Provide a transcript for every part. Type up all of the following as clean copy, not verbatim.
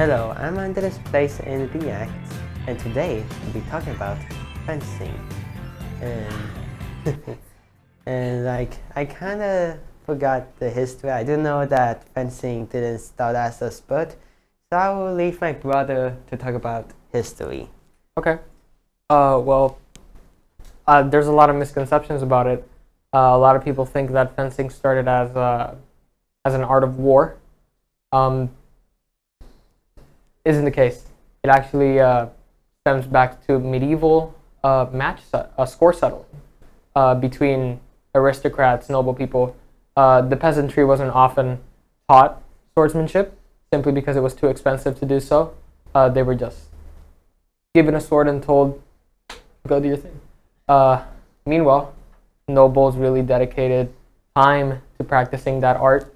Hello, I'm Andrés based in React, and today we'll be talking about fencing. And I kind of forgot the history. I do know that fencing didn't start as a sport, so I will leave my brother to talk about history. Okay. There's a lot of misconceptions about it. A lot of people think that fencing started as an art of war. Isn't the case. It actually stems back to medieval score settling between aristocrats, noble people. The peasantry wasn't often taught swordsmanship simply because it was too expensive to do so. They were just given a sword and told, go do your thing. Meanwhile, nobles really dedicated time to practicing that art,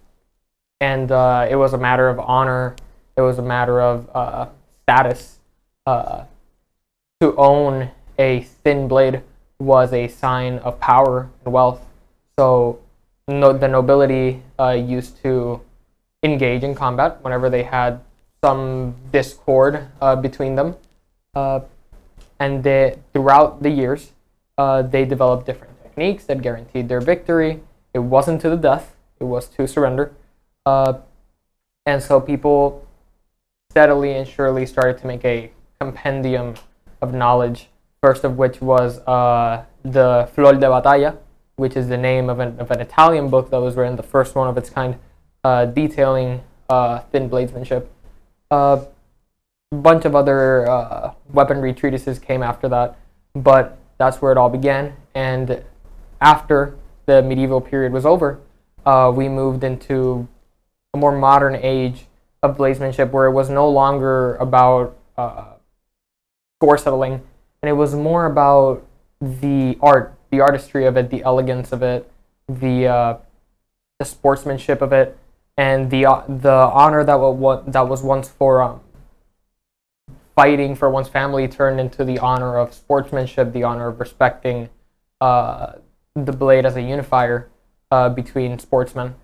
and it was a matter of honor. It was a matter of status. To own a thin blade was a sign of power and wealth. So the nobility used to engage in combat whenever they had some discord between them. And throughout the years, they developed different techniques that guaranteed their victory. It wasn't to the death. It was to surrender. And so people steadily and surely started to make a compendium of knowledge, first of which was the Flor de Batalla, which is the name of an Italian book that was written, the first one of its kind, detailing thin bladesmanship. A bunch of other weaponry treatises came after that, but that's where it all began. And after the medieval period was over, we moved into a more modern age of bladesmanship, where it was no longer about score settling, and it was more about the art, the artistry of it, the elegance of it, the sportsmanship of it, and the honor that was once for fighting for one's family turned into the honor of sportsmanship, the honor of respecting the blade as a unifier between sportsmen.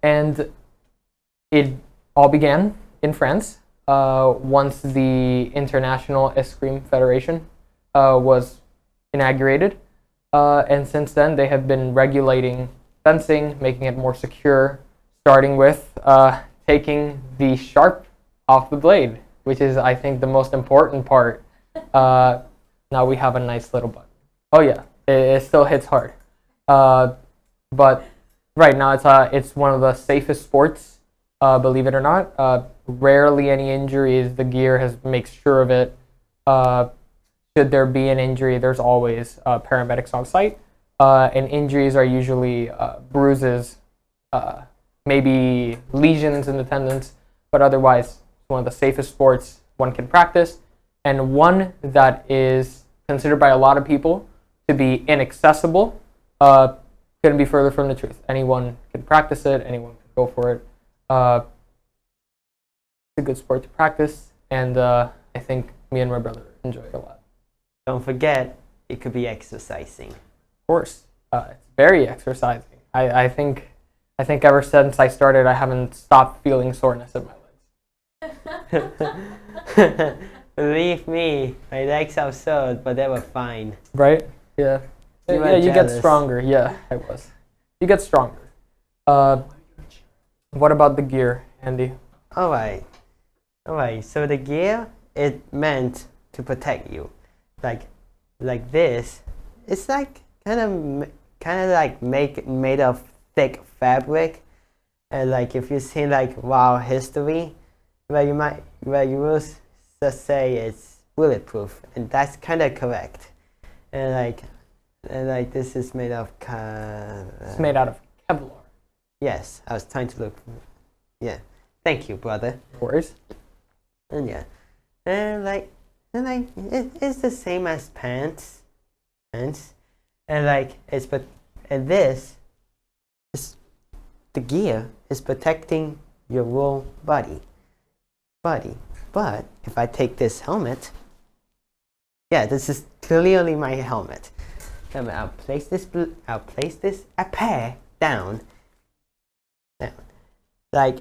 And it all began in France once the International Escrime Federation was inaugurated. And since then, they have been regulating fencing, making it more secure, starting with taking the sharp off the blade, which is, I think, the most important part. Now we have a nice little button. Oh yeah, it still hits hard. But right now it's one of the safest sports. Believe it or not, rarely any injuries. The gear makes sure of it. Should there be an injury, there's always paramedics on site, and injuries are usually bruises, maybe lesions in the tendons, but otherwise it's one of the safest sports one can practice, and one that is considered by a lot of people to be inaccessible. Couldn't be further from the truth. Anyone can practice it. Anyone can go for it. It's a good sport to practice, and I think me and my brother enjoy it a lot. Don't forget, it could be exercising. Of course, it's very exercising. I think ever since I started, I haven't stopped feeling soreness in my legs. Believe me, my legs are sore, but they were fine. Right? Yeah. You get stronger. Yeah, I was. You get stronger. What about the gear, Andy? All right. So the gear, it meant to protect you, like this. It's like kind of like made of thick fabric, and like if you see like history, where you will just say it's bulletproof, and that's kind of correct. And this is made of. It's made out of Kevlar. Yes, I was trying to look. Yeah, thank you, brother. Of course. And yeah, it's the same as pants, and this is the gear is protecting your whole body. But if I take this helmet, yeah, this is clearly my helmet. I'll place a pair down. Like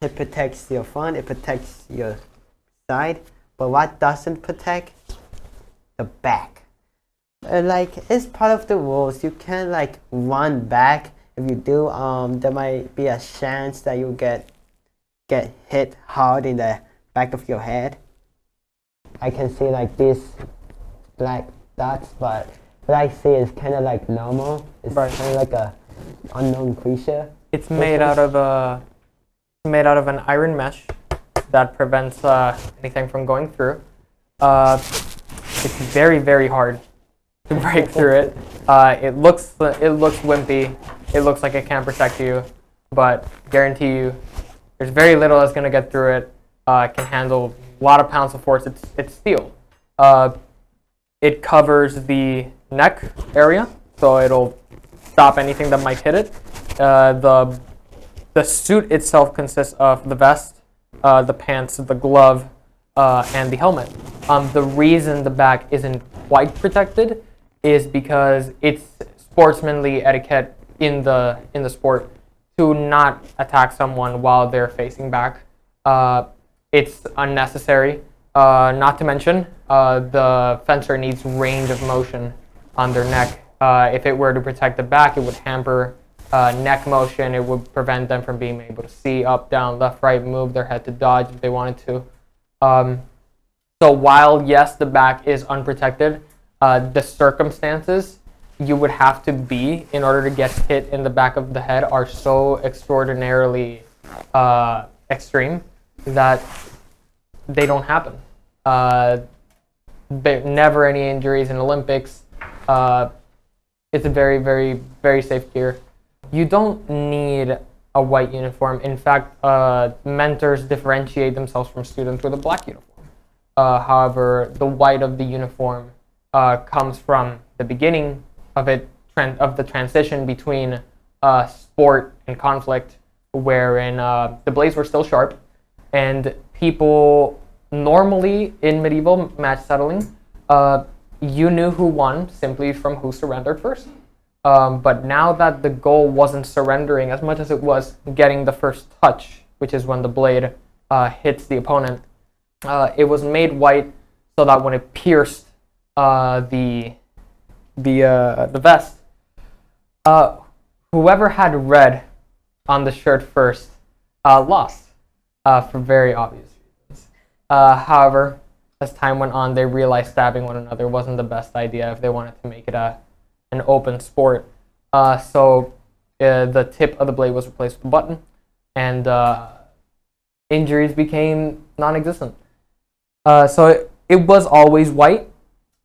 It protects your front, it protects your side, but what doesn't protect? The back. Like, it's part of the rules. You can't like run back. If you do, there might be a chance that you get hit hard in the back of your head. I can see like these black dots, but what I see is kind of like normal. It's Right. kind of like a unknown creature. It's made out of an iron mesh that prevents anything from going through. It's very, very hard to break through it. It looks wimpy. It looks like it can't protect you, but guarantee you, there's very little that's gonna get through it. It can handle a lot of pounds of force. It's steel. It covers the neck area, so it'll stop anything that might hit it. The suit itself consists of the vest, the pants, the glove, and the helmet. The reason the back isn't quite protected is because it's sportsmanly etiquette in the sport to not attack someone while they're facing back. It's unnecessary. Not to mention, the fencer needs range of motion on their neck. If it were to protect the back, it would hamper neck motion. It would prevent them from being able to see up, down, left, right, move their head to dodge if they wanted to. So while, yes, the back is unprotected, the circumstances you would have to be in order to get hit in the back of the head are so extraordinarily extreme that they don't happen. Never any injuries in Olympics. It's a very, very, very safe gear. You don't need a white uniform. In fact, mentors differentiate themselves from students with a black uniform. However, the white of the uniform comes from the beginning of the transition between sport and conflict, wherein the blades were still sharp, and people normally in medieval match settling, you knew who won simply from who surrendered first. But now that the goal wasn't surrendering as much as it was getting the first touch, which is when the blade hits the opponent, it was made white so that when it pierced the vest, whoever had red on the shirt first lost for very obvious reasons. However, as time went on, they realized stabbing one another wasn't the best idea if they wanted to make it an open sport. So the tip of the blade was replaced with a button, and injuries became non-existent. So it was always white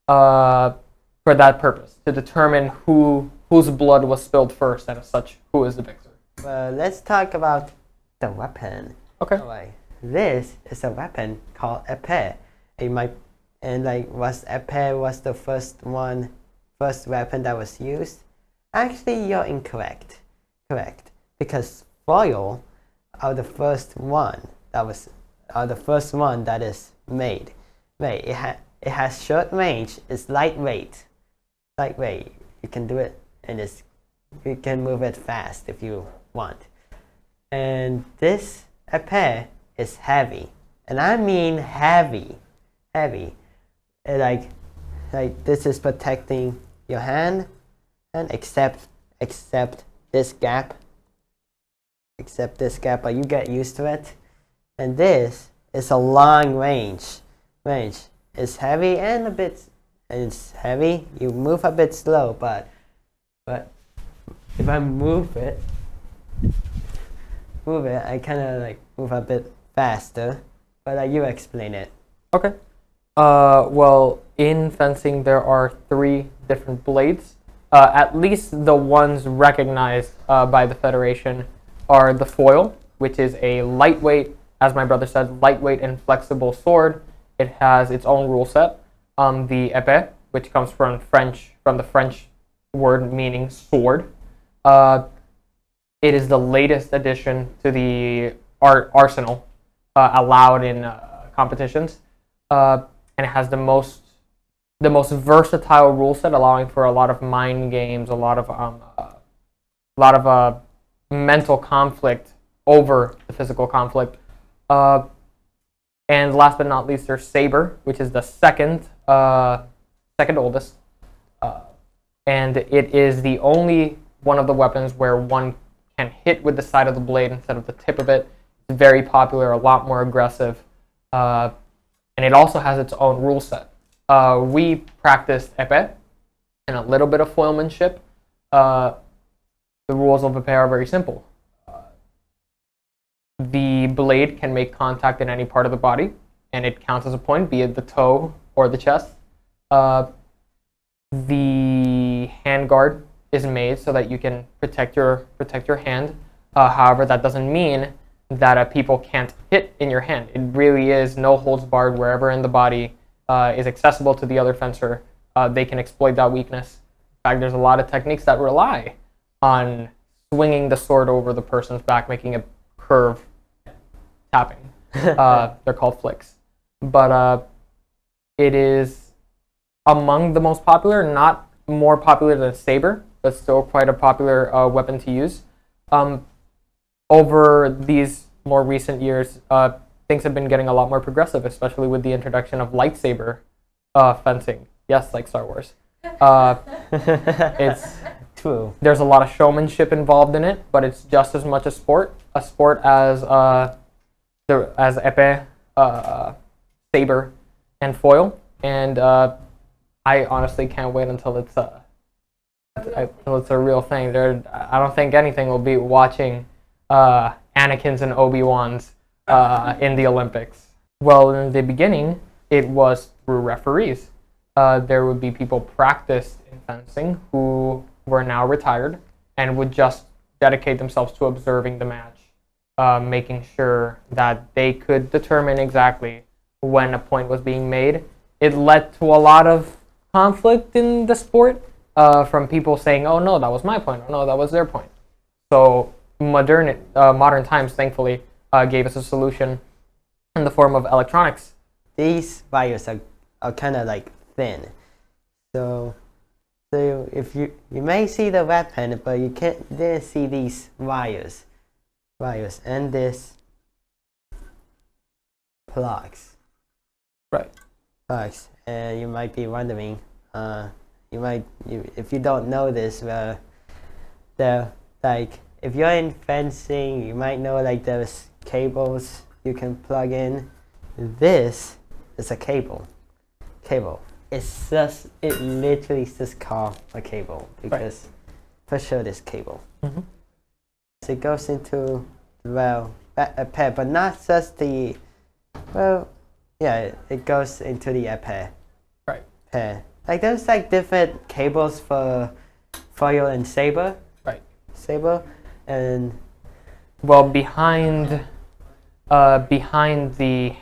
for that purpose, to determine whose blood was spilled first, and as such, who is the victor. Let's talk about the weapon. Okay. Alright. This is a weapon called épée. Épée was the first weapon that was used. Actually, you're incorrect. Correct. Because foil are the first one that is made. It has short range. It's lightweight. You can do it, and you can move it fast if you want. And this épée is heavy, and I mean heavy. Like this is protecting your hand, and except this gap, but you get used to it. And this is a long range. It's heavy and it's heavy. You move a bit slow, but if I move it, I kind of like move a bit faster. But you explain it. Okay. Well, in fencing, there are 3 different blades. At least the ones recognized by the Federation are the foil, which is a lightweight, as my brother said, lightweight and flexible sword. It has its own rule set. The épée, which comes from the French word meaning sword. It is the latest addition to the arsenal allowed in competitions, and it has the most versatile rule set, allowing for a lot of mind games, a lot of mental conflict over the physical conflict. And last but not least, there's saber, which is the second oldest, and it is the only one of the weapons where one can hit with the side of the blade instead of the tip of it. It's very popular, a lot more aggressive, and it also has its own rule set. We practiced épée and a little bit of foilmanship. The rules of épée are very simple. The blade can make contact in any part of the body, and it counts as a point, be it the toe or the chest. The handguard is made so that you can protect your hand. However, that doesn't mean that people can't hit in your hand. It really is no holds barred. Wherever in the body is accessible to the other fencer, they can exploit that weakness. In fact, there's a lot of techniques that rely on swinging the sword over the person's back, making a curve, tapping. They're called flicks. But it is among the most popular, not more popular than saber, but still quite a popular weapon to use. Over these more recent years, things have been getting a lot more progressive, especially with the introduction of lightsaber fencing. Yes, like Star Wars. It's True. There's a lot of showmanship involved in it, but it's just as much a sport as épée, saber, and foil. And I honestly can't wait until it's a real thing. I don't think anything will beat watching Anakin's and Obi-Wan's in the Olympics. Well, in the beginning, it was through referees. There would be people practiced in fencing who were now retired and would just dedicate themselves to observing the match, making sure that they could determine exactly when a point was being made. It led to a lot of conflict in the sport, from people saying, "Oh no, that was my point," or "No, that was their point." So modern times, thankfully, gave us a solution in the form of electronics. These wires are kind of like thin, so if you may see the weapon, but you didn't see these wires and this plugs. Right. Plugs, and you might be wondering, if you don't know this, if you're in fencing, you might know like there's cables you can plug in. This is a cable. It literally is just called a cable because for sure this cable. Mm-hmm. So it goes into a pair, but not just the it goes into the pair. Right. Pair. Like there's like different cables for foil and saber. Right. Saber and behind the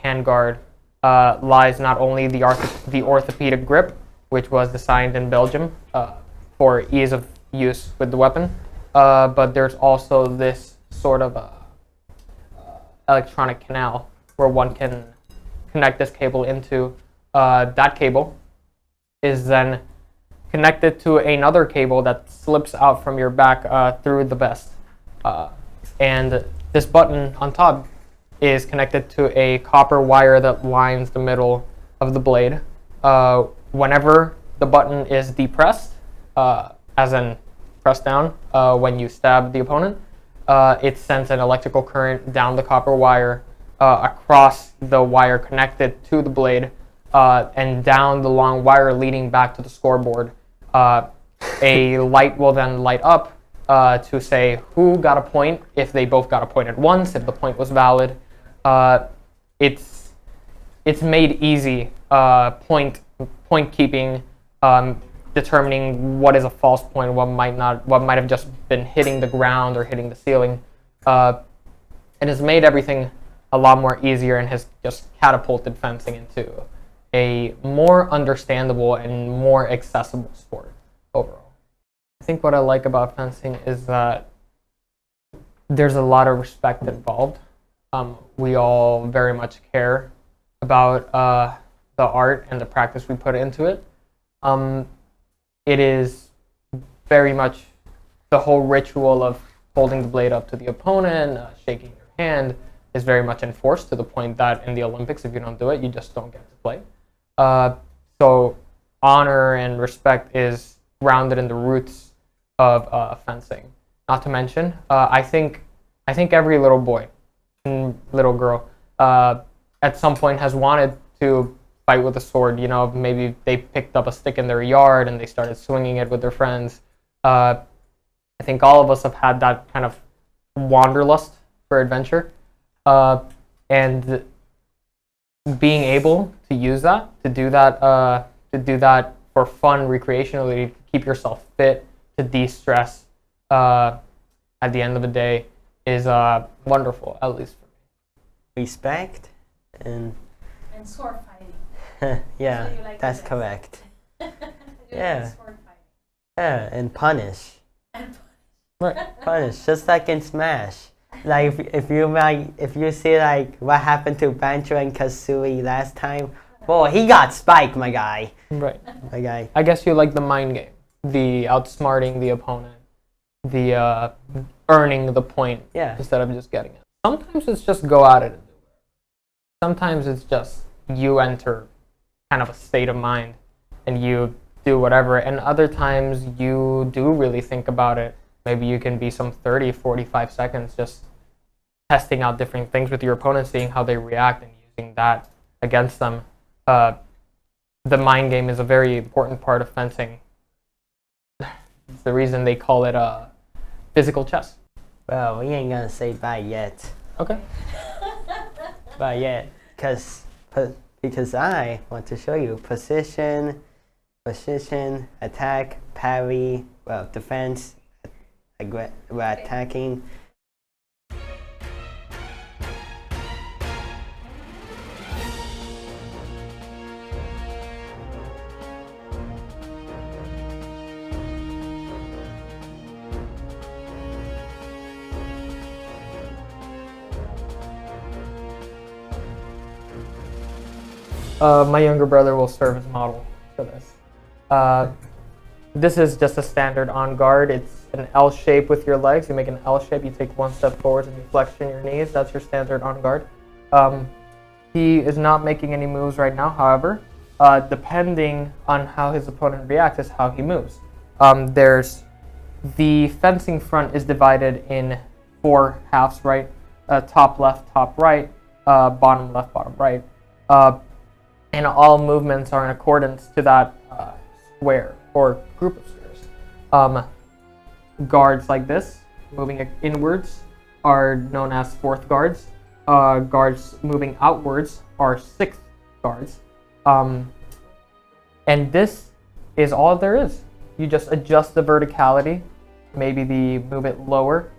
handguard lies not only the orthopedic grip, which was designed in Belgium for ease of use with the weapon, but there's also this sort of electronic canal where one can connect this cable into. That cable is then connected to another cable that slips out from your back through the vest. And this button on top is connected to a copper wire that lines the middle of the blade. Whenever the button is depressed, as in pressed down when you stab the opponent, it sends an electrical current down the copper wire, across the wire connected to the blade, and down the long wire leading back to the scoreboard. A light will then light up to say who got a point, if they both got a point at once, if the point was valid. It's made easy, point keeping, determining what is a false point, what might have just been hitting the ground or hitting the ceiling. It has made everything a lot more easier and has just catapulted fencing into a more understandable and more accessible sport overall. I think what I like about fencing is that there's a lot of respect involved. We all very much care about the art and the practice we put into it. It is very much the whole ritual of holding the blade up to the opponent, shaking your hand is very much enforced to the point that in the Olympics, if you don't do it, you just don't get to play. So honor and respect is grounded in the roots of fencing. Not to mention, I think every little boy and little girl at some point has wanted to fight with a sword. You know, maybe they picked up a stick in their yard and they started swinging it with their friends. I think all of us have had that kind of wanderlust for adventure, and being able to use that, to do that for fun, recreationally, to keep yourself fit, to de-stress at the end of the day is wonderful, at least for me. Respect and sword fighting. yeah, So like that's correct. Yeah. Yeah. Yeah, and punish. Right. Punish, just like in Smash. Like if you see like what happened to Banjo and Kazooie last time, boy, he got spiked, my guy. Right. My guy. I guess you like the mind game, the outsmarting the opponent, the earning the point instead of just getting it. Sometimes it's just go at it and do it. Sometimes it's just you enter kind of a state of mind and you do whatever. And other times you do really think about it. Maybe you can be some 30, 45 seconds just testing out different things with your opponent, seeing how they react and using that against them. The mind game is a very important part of fencing. It's the reason they call it physical chess. Well, we ain't gonna say bye yet. Okay. Bye yet, because I want to show you position, attack, parry, well, defense, we're attacking. My younger brother will serve as model for this. This is just a standard on guard. It's an L shape with your legs. You make an L shape, you take one step forward and you flexion your knees. That's your standard on guard. He is not making any moves right now, however, depending on how his opponent reacts is how he moves. There's the fencing front is divided in 4 halves, right? Top left, top right, bottom left, bottom right. And all movements are in accordance to that square or group of squares. Guards like this, moving inwards, are known as 4th guards. Guards moving outwards are 6th guards. And this is all there is. You just adjust the verticality, maybe move it lower.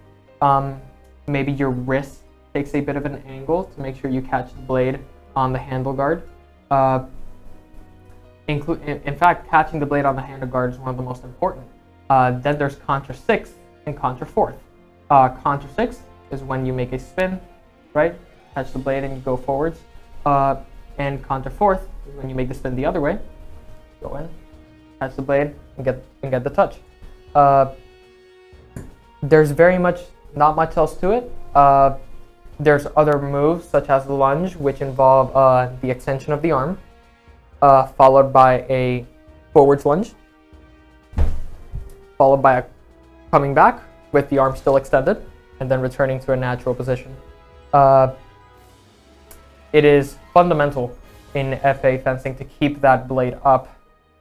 Maybe your wrist takes a bit of an angle to make sure you catch the blade on the handle guard. In fact, catching the blade on the handle guard is one of the most important. Then there's contra 6th and contra 4th. Contra 6th is when you make a spin, right? Catch the blade and you go forwards. And contra 4th is when you make the spin the other way. Go in, catch the blade, and get the touch. There's not much else to it. There's other moves such as lunge, which involve the extension of the arm, followed by a forwards lunge, followed by a coming back with the arm still extended, and then returning to a natural position. It is fundamental in FA fencing to keep that blade up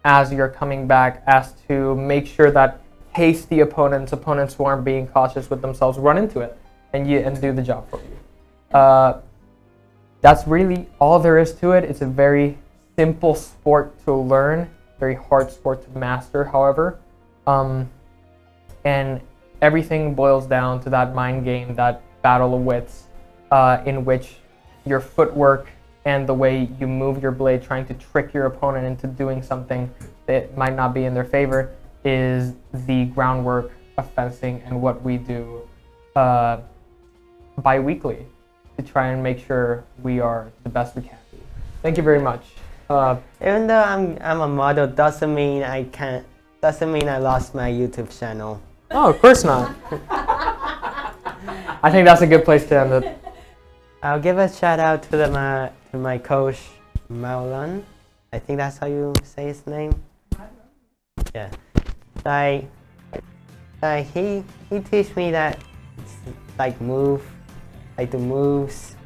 as you're coming back, as to make sure that hasty opponents who aren't being cautious with themselves run into it and do the job for you. That's really all there is to it. It's a very simple sport to learn, very hard sport to master, however. And everything boils down to that mind game, that battle of wits, in which your footwork and the way you move your blade, trying to trick your opponent into doing something that might not be in their favor, is the groundwork of fencing and what we do bi-weekly to try and make sure we are the best we can be. Thank you very much. Even though I'm a model, doesn't mean I lost my YouTube channel. Oh, of course not. I think that's a good place to end it. I'll give a shout out to my coach Maulan. I think that's how you say his name. Yeah. Like he teach me that it's like move, like the moves,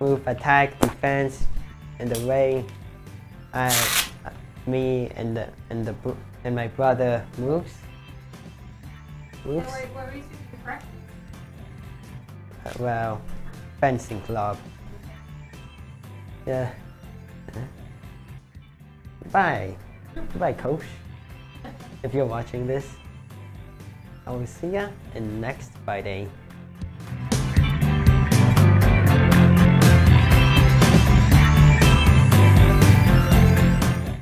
attack, defense, and the way me and my brother moves. Where were you to practice? Well, fencing club. Yeah. Bye. Goodbye, coach. If you're watching this, I will see ya in next Friday.